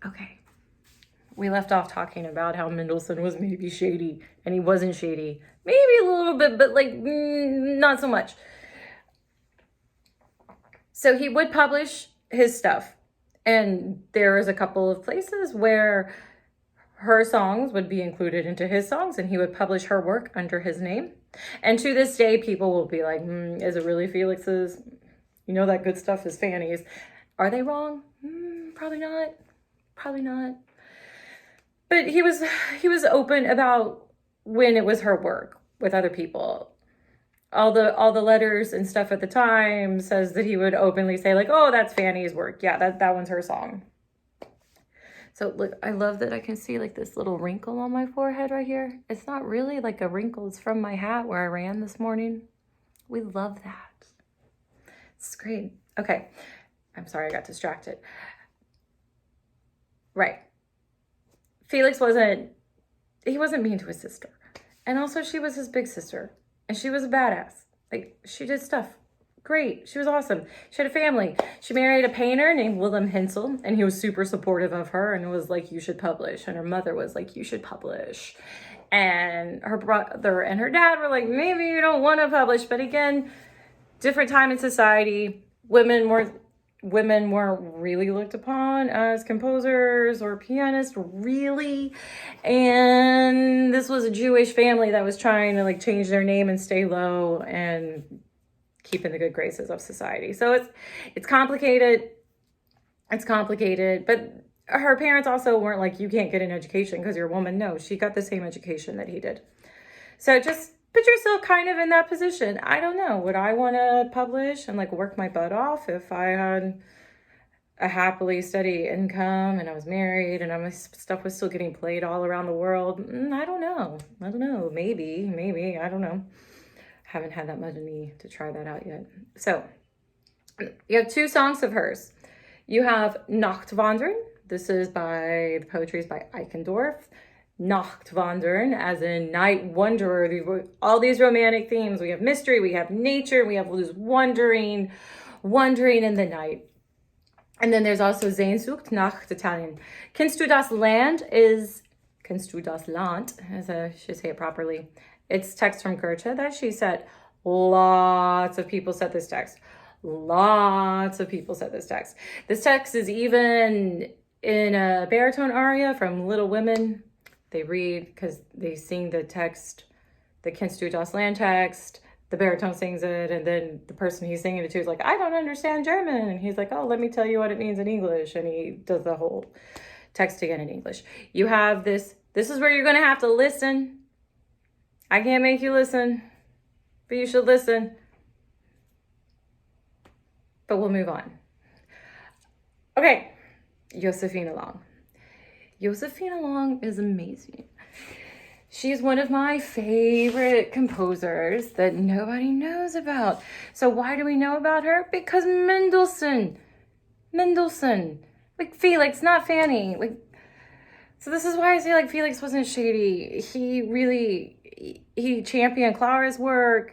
Okay. We left off talking about how Mendelssohn was maybe shady, and he wasn't shady. Maybe a little bit, but like not so much. So he would publish his stuff, and there was a couple of places where her songs would be included into his songs, and he would publish her work under his name. And to this day, people will be like, is it really Felix's? You know, that good stuff is Fanny's. Are they wrong? Probably not. Probably not. But he was open about when it was her work with other people. All the letters and stuff at the time says that he would openly say like, oh, that's Fanny's work. Yeah, that one's her song. So look, I love that I can see like this little wrinkle on my forehead right here. It's not really like a wrinkle. It's from my hat where I ran this morning. We love that. It's great. Okay. I'm sorry, I got distracted. Right. Felix wasn't mean to his sister. And also she was his big sister. And she was a badass. Like, she did stuff. Great. She was awesome. She had a family. She married a painter named Mendelssohn-Hensel, and he was super supportive of her and was like, you should publish. And her mother was like, you should publish. And her brother and her dad were like, maybe you don't want to publish. But again, different time in society, women weren't really looked upon as composers or pianists, really. And this was a Jewish family that was trying to like change their name and stay low and keep in the good graces of society. So it's complicated. It's complicated. But her parents also weren't like, you can't get an education because you're a woman. No, she got the same education that he did. So just put yourself kind of in that position. I don't know. Would I want to publish and like work my butt off if I had a happily steady income and I was married and my stuff was still getting played all around the world? I don't know. Maybe. I don't know. Haven't had that much money to try that out yet. So you have 2 songs of hers. You have Nachtwandern. This is the poetry is by Eichendorff. Nachtwandern, as in night wanderer. All these romantic themes. We have mystery, we have nature, we have this wandering in the night. And then there's also Sehnsucht nach Italien. Kennst du das Land, as I should say it properly. It's text from Goethe that she said. Lots of people said this text. This text is even in a baritone aria from Little Women. They read because they sing the text, the Kennst du das Land text. The baritone sings it, and then the person he's singing it to is like, I don't understand German. And he's like, oh, let me tell you what it means in English. And he does the whole text again in English. You have this is where you're going to have to listen. I can't make you listen, but you should listen. But we'll move on. Okay, Josephine Long. Josephine Long is amazing. She's one of my favorite composers that nobody knows about. So why do we know about her? Because Mendelssohn. Like Felix, not Fanny. So this is why I say like Felix wasn't shady. He championed Clara's work.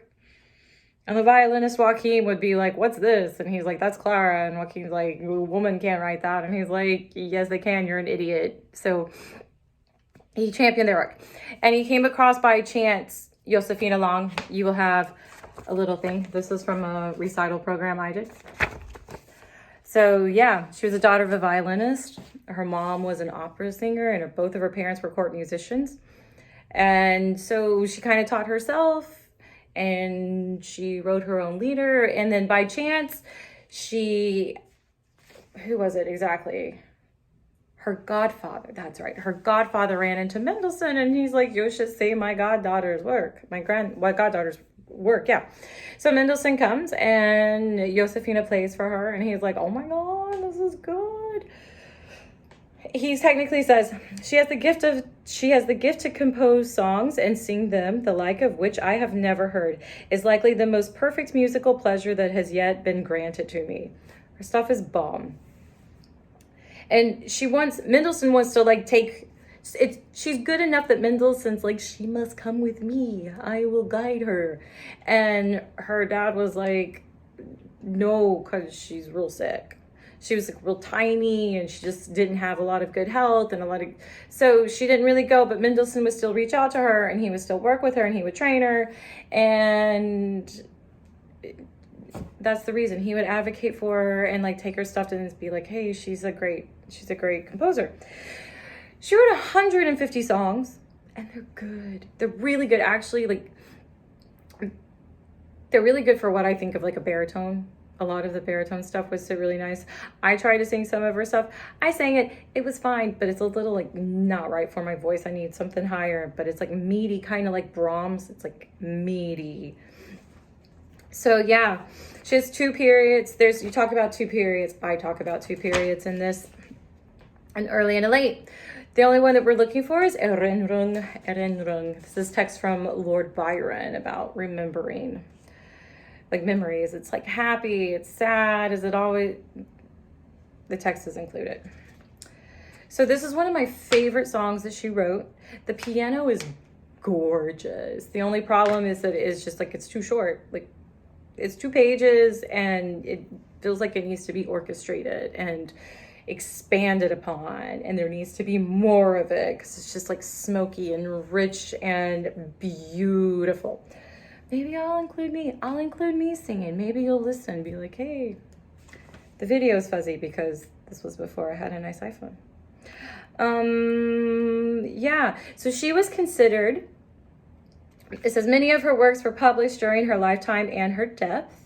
And the violinist Joachim would be like, what's this? And he's like, that's Clara. And Joachim's like, a woman can't write that. And he's like, yes, they can. You're an idiot. So he championed their work. And he came across by chance Josephine Long. You will have a little thing. This is from a recital program I did. So yeah, she was the daughter of a violinist. Her mom was an opera singer, and both of her parents were court musicians. And so she kind of taught herself, and she wrote her own lieder. And then by chance, who was it exactly? Her godfather, that's right. Her godfather ran into Mendelssohn, and he's like, you should say my goddaughter's work. My goddaughter's work, yeah. So Mendelssohn comes, and Josefina plays for her, and he's like, oh my God, this is good. He technically says, she has the gift to compose songs and sing them, the like of which I have never heard, is likely the most perfect musical pleasure that has yet been granted to me. Her stuff is bomb. And Mendelssohn wants to like take it. She's good enough that Mendelssohn's like, she must come with me. I will guide her. And her dad was like, no, because she's real sick. She was like real tiny and she just didn't have a lot of good health and so she didn't really go, but Mendelssohn would still reach out to her and he would still work with her and he would train her. And that's the reason he would advocate for her and like take her stuff and be like, hey, she's a great composer. She wrote 150 songs and they're good. They're really good. Actually, like they're really good for what I think of like a baritone. A lot of the baritone stuff was so really nice. I tried to sing some of her stuff. I sang it. It was fine, but it's a little like not right for my voice. I need something higher, but it's like meaty, kind of like Brahms. It's like meaty. So yeah, she has 2 periods. You talk about 2 periods. I talk about 2 periods in this, an early and a late. The only one that we're looking for is Erinnerung. This is text from Lord Byron about remembering. Like memories. It's like happy, it's sad, is it always, the text is included. So this is one of my favorite songs that she wrote. The piano is gorgeous. The only problem is that it's just like, it's too short. Like it's 2 pages and it feels like it needs to be orchestrated and expanded upon, and there needs to be more of it because it's just like smoky and rich and beautiful. Maybe I'll include me singing. Maybe you'll listen, be like, hey, the video is fuzzy because this was before I had a nice iPhone. Yeah, so she was considered, it says many of her works were published during her lifetime and her death.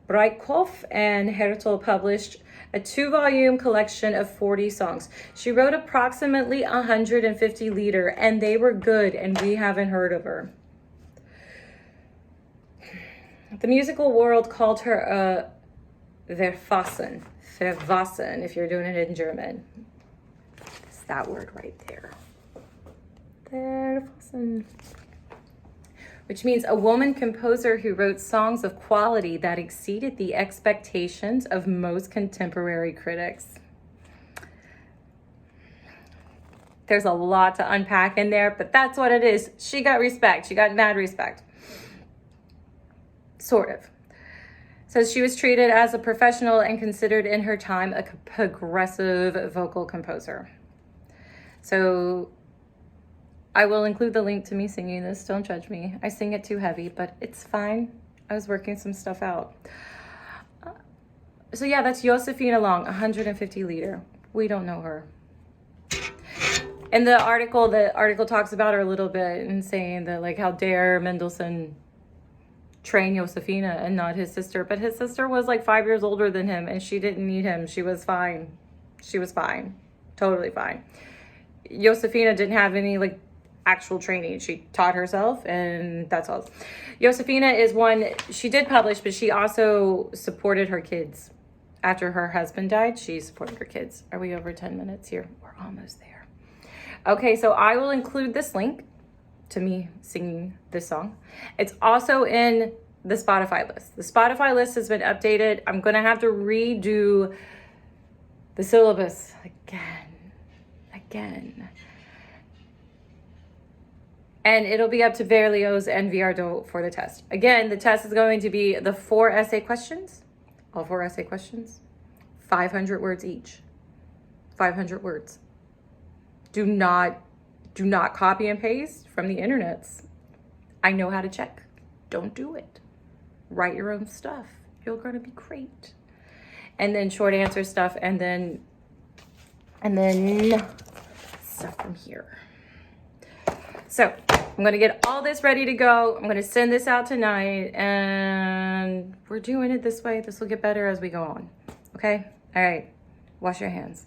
Breitkopf and Hertel published a 2-volume collection of 40 songs. She wrote approximately 150 lieder, and they were good, and we haven't heard of her. The musical world called her a Verfassen, if you're doing it in German. It's that word right there. Verfassen. Which means a woman composer who wrote songs of quality that exceeded the expectations of most contemporary critics. There's a lot to unpack in there, but that's what it is. She got respect. She got mad respect. Sort of. So she was treated as a professional and considered in her time a progressive vocal composer. So I will include the link to me singing this. Don't judge me. I sing it too heavy, but it's fine. I was working some stuff out. So yeah, that's Josephine Long, 150 lieder. We don't know her. And the article talks about her a little bit and saying that like, how dare Mendelssohn train Josefina and not his sister. But his sister was like 5 years older than him and she didn't need him. She was fine. She was fine. Totally fine. Josefina didn't have any like actual training. She taught herself and that's all. Josefina is one, she did publish, but she also supported her kids. After her husband died, she supported her kids. Are we over 10 minutes here? We're almost there. Okay, so I will include this link to me singing this song. It's also in the Spotify list. The Spotify list has been updated. I'm going to have to redo the syllabus again. And it'll be up to Berlioz and Viardot for the test. Again, the test is going to be the 4 essay questions. All 4 essay questions. 500 words each. 500 words. Do not copy and paste from the internets. I know how to check. Don't do it. Write your own stuff. You're going to be great. And then short answer stuff, and then stuff from here. So I'm going to get all this ready to go. I'm going to send this out tonight, and we're doing it this way. This will get better as we go on. Okay? All right. Wash your hands.